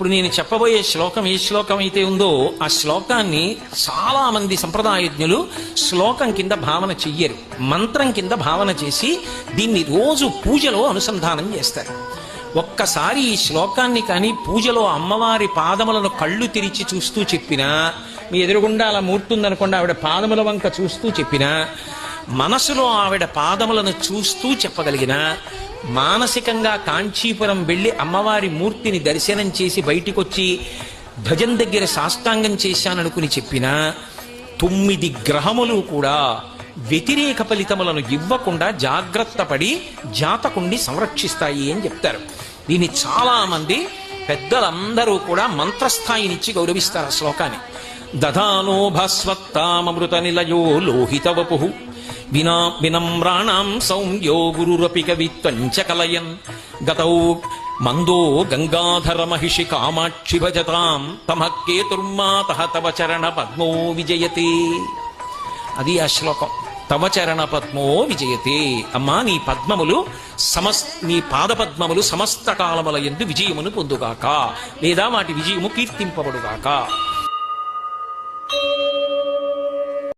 ఇప్పుడు నేను చెప్పబోయే శ్లోకం ఏ శ్లోకం అయితే ఉందో ఆ శ్లోకాన్ని చాలా మంది సంప్రదాయజ్ఞులు శ్లోకం కింద భావన చెయ్యరు, మంత్రం కింద భావన చేసి దీన్ని రోజు పూజలో అనుసంధానం చేస్తారు. ఒక్కసారి ఈ శ్లోకాన్ని కానీ పూజలో అమ్మవారి పాదములను కళ్ళు తెరిచి చూస్తూ చెప్పినా, మీ ఎదురుగుండా అలా మూర్తుందనుకోండి, ఆవిడ పాదముల వంక చూస్తూ చెప్పినా, మనసులో ఆవిడ పాదములను చూస్తూ చెప్పగలిగిన, మానసికంగా కాంచీపురం వెళ్ళి అమ్మవారి మూర్తిని దర్శనం చేసి బయటికొచ్చి ధ్వజం దగ్గర సాష్టాంగం చేశాననుకుని చెప్పినా 9 గ్రహములు కూడా వ్యతిరేక ఫలితములను ఇవ్వకుండా జాగ్రత్త పడి జాతకుణ్ణి సంరక్షిస్తాయి అని చెప్తారు. దీన్ని చాలా మంది పెద్దలందరూ కూడా మంత్రస్థాయినిచ్చి గౌరవిస్తారు ఆ శ్లోకాన్ని. దధానో భాస్వత్తామృత నిలయో లోహిత వపు వినమ్రాణం సౌమ్యో గురురపి కవిత్వంచ కలయన్ గతౌ మందో గంగాధర మహిషి కామాక్షి భజతాం తమఃకేతుర్మాతః తవ చరణ పద్మో విజయతే. అది ఆ శ్లోకం. తవ చరణ పద్మో విజయతే. అమ్మా, నీ పద్మములు నీ పాదపద్మములు సమస్త కాలముల యందు విజయమును పొందుగాక, లేదా వాటి విజయము కీర్తింపబడుగాక.